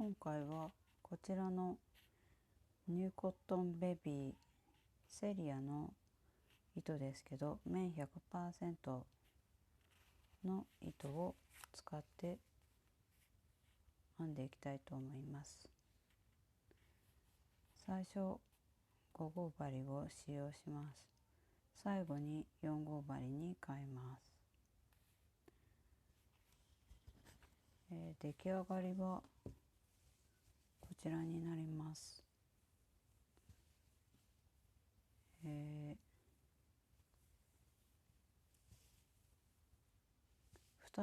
今回はこちらのニューコットンベビーセリアの糸ですけど、綿 100% の糸を使って編んでいきたいと思います。最初5号針を使用します。最後に4号針に変えます。出来上がりはこちらになります。2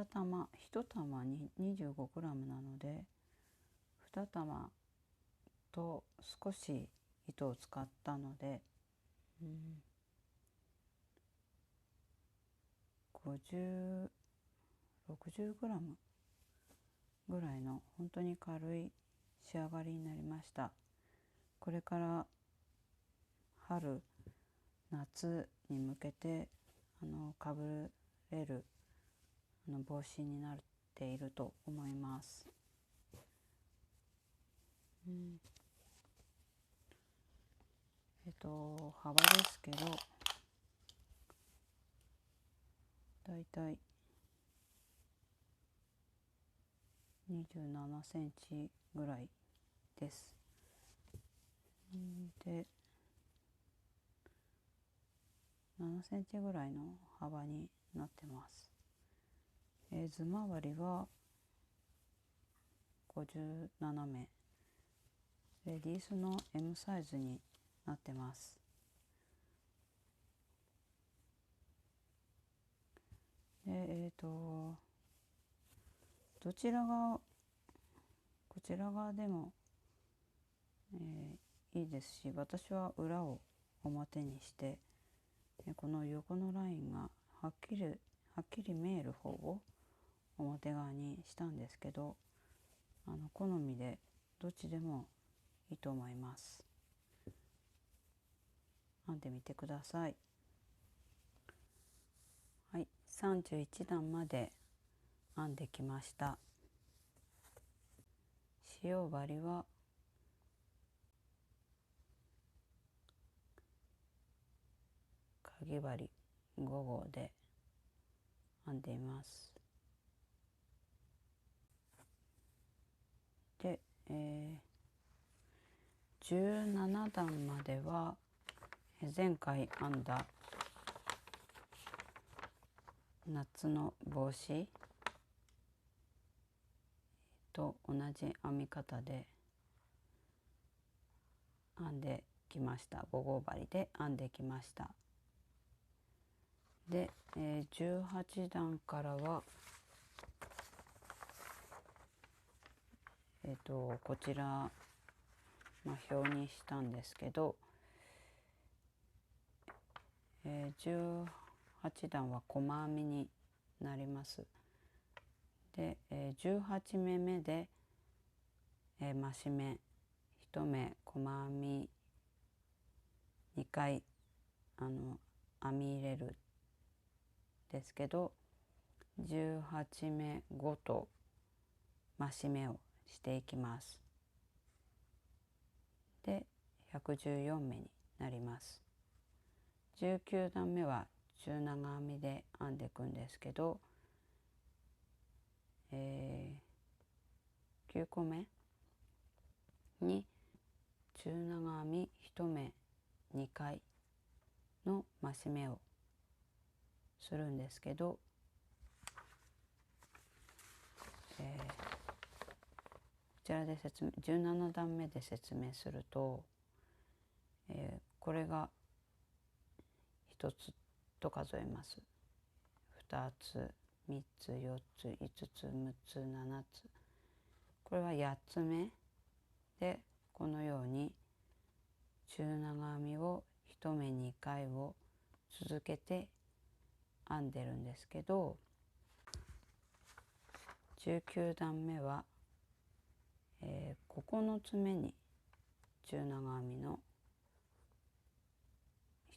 玉1玉に 25g なので、2玉と少し糸を使ったので、60、60g ぐらいの本当に軽い仕上がりになりました。これから春夏に向けてかぶれる帽子になっていると思います。幅ですけど、だいたい27センチぐらいです。で、7センチぐらいの幅になってます。図回りは57目、レディースの M サイズになってます。で、こちら側でも、いいですし、私は裏を表にして、この横のラインがはっきり見える方を表側にしたんですけど、好みでどっちでもいいと思います。編んでみてください。はい、31段まで編んできました。使用針はかぎ針5号で編んでいます。で、17段までは前回編んだ夏の帽子と同じ編み方で編んできました。5号針で編んできました。で、18段からはこちら、表にしたんですけど、18段は細編みになります。で、18目目で、増し目1目細編み2回編み入れるですけど、18目ごと増し目をしていきます。で、114目になります。19段目は中長編みで編んでいくんですけど、9個目に中長編み1目2回の増し目をするんですけど、こちらで17段目で説明すると、これが1つと数えます。2つ3つ4つ5つ6つ7つ、これは8つ目で、このように中長編みを1目2回を続けて編んでるんですけど、19段目は、9つ目に中長編みの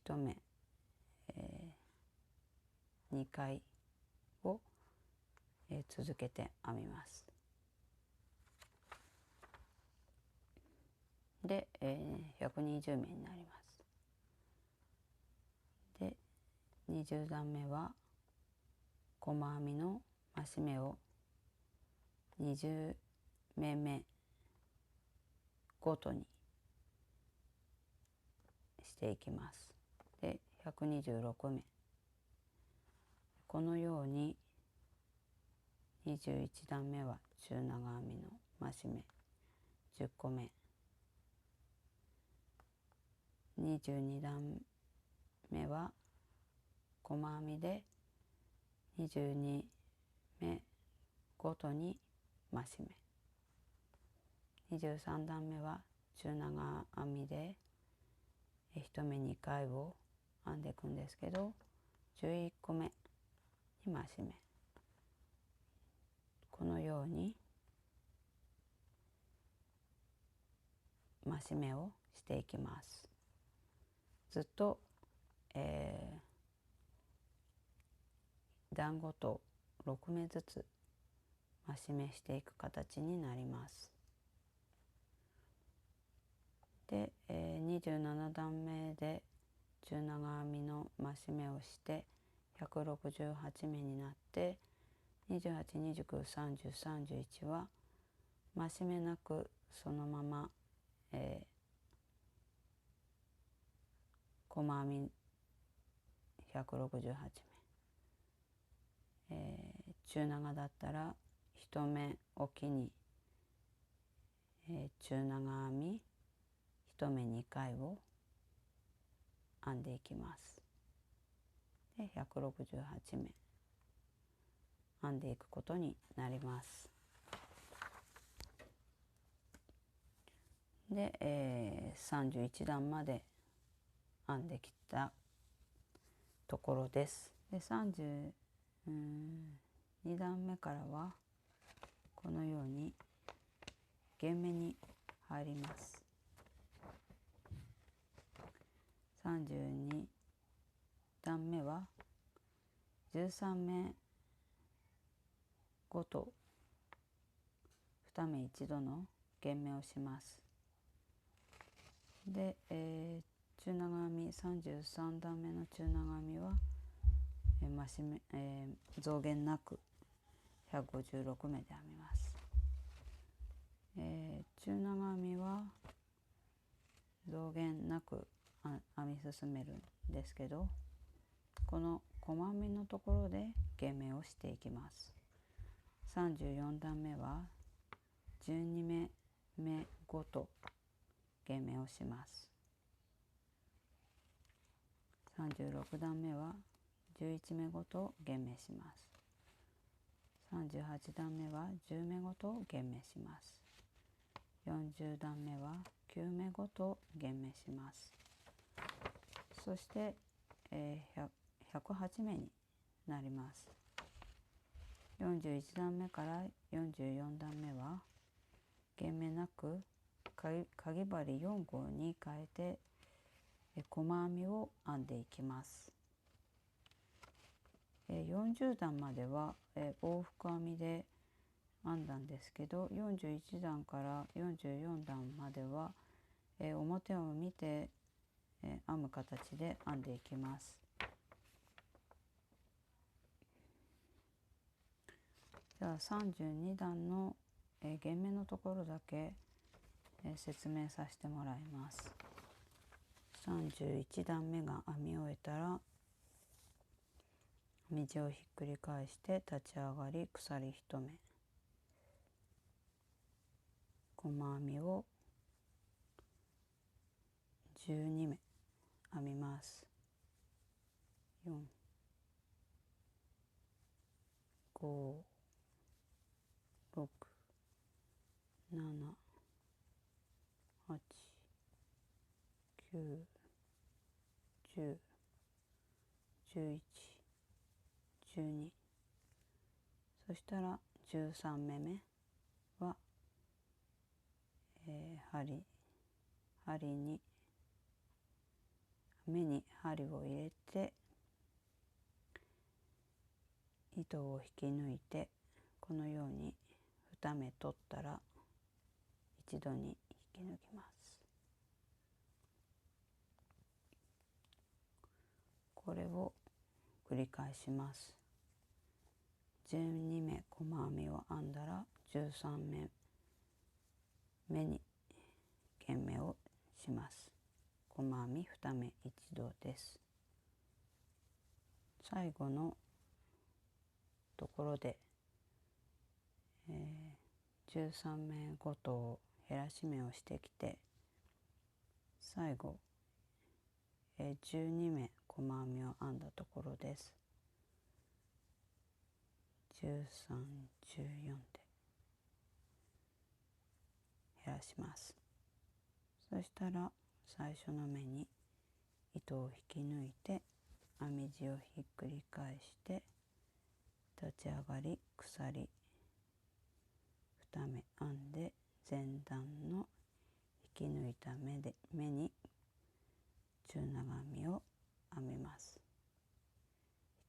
1目、2回を、続けて編みます。で、120目になります。で20段目は細編みの増し目を20目目ごとにしていきます。で126目、このように21段目は中長編みの増し目10個目、22段目は細編みで22目ごとに増し目、23段目は中長編みで1目2回を編んでいくんですけど、11個目に増し目、このように増し目をしていきます。ずっと、段ごと6目ずつ増し目していく形になります。で、27段目で中長編みの増し目をして168目になって、28、29、30、31は増し目なくそのまま、細編み168目、中長だったら1目おきに、中長編み1目2回を編んでいきます。で168目編んでいくことになります。で、31段まで編んできたところです。で32段目からはこのように減目に入ります。32段目は13目ごと2目一度の減目をします。で、中長編み33段目の中長編みは増し目、増減なく156目で編みます。中長編みは増減なく編み進めるんですけど、この細編みのところで減目をしていきます。34段目は12目目ごと減目をします。36段目は11目ごと減目します。38段目は10目ごと減目します。40段目は9目ごと減目します。そして、108目になります。41段目から44段目は減目なくかぎ針4号に変えて細編みを編んでいきます。40段までは往復編みで編んだんですけど、41段から44段までは表を見て編む形で編んでいきます。じゃあ32段の減目のところだけ説明させてもらいます。31段目が編み終えたら編み地をひっくり返して立ち上がり鎖1目、細編みを12目編みます。4、5、6、7、8、9、10、11、12、そしたら13目目は、針に目に針を入れて糸を引き抜いて、このように2目取ったら一度に引き抜きます。これを繰り返します。12目細編みを編んだら13目目に剣目をします。細編み2目一度です。最後のところで、13目ごとを減らし目をしてきて、最後、12目細編みを編んだところです。13、14で減らします。そしたら最初の目に糸を引き抜いて編み地をひっくり返して立ち上がり鎖2目編んで前段の引き抜いた目に中長編みを編みます。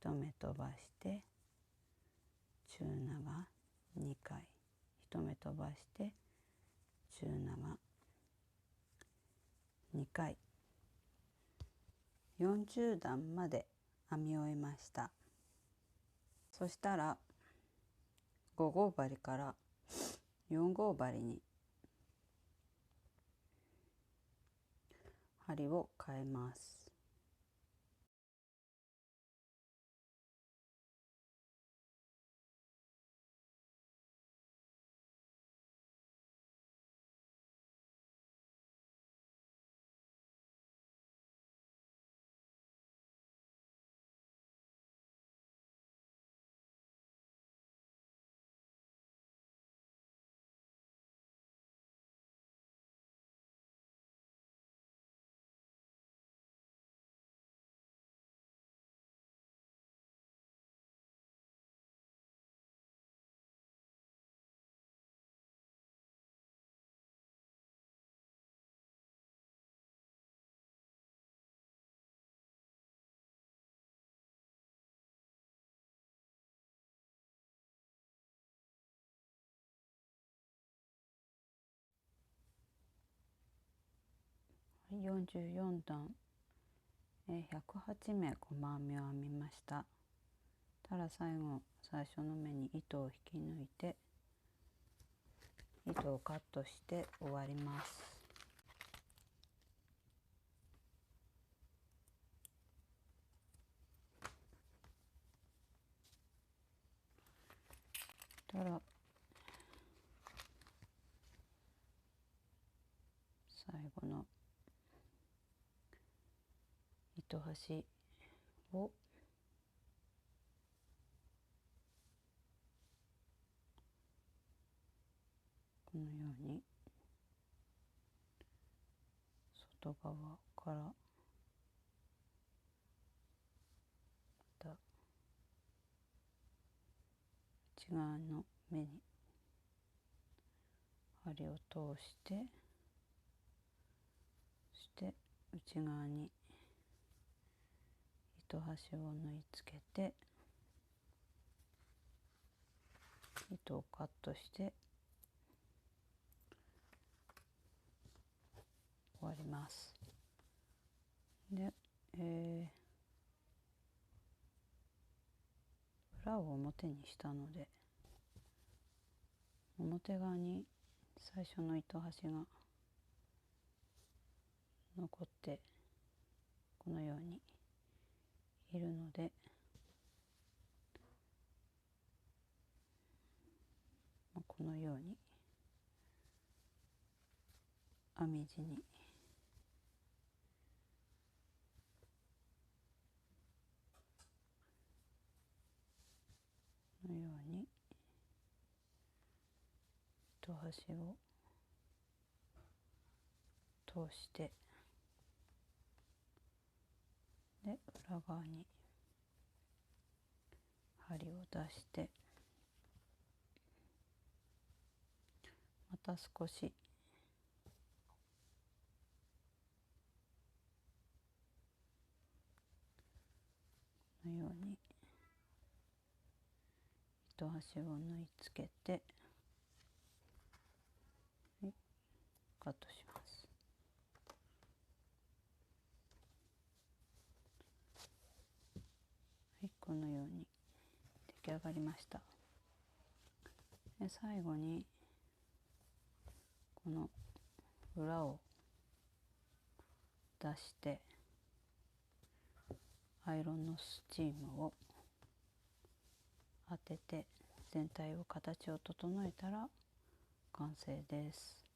1目飛ばして中長2回、1目飛ばして中長2回、40段まで編み終えました。そしたら5号針から4号針に針を変えます。44段、108目細編みを編みました。たら最初の目に糸を引き抜いて糸をカットして終わります。たら最後の糸端をこのように外側からまた内側の目に針を通して、そして内側に糸端を縫い付けて糸をカットして終わります。で、裏を表にしたので表側に最初の糸端が残ってこのようにいるので、このように編み地にこのように糸端を通してで裏側に針を出してまた少しこのように糸端を縫い付けて、はい、カットします。き上がりました。で最後にこの裏を出してアイロンのスチームを当てて全体を形を整えたら完成です。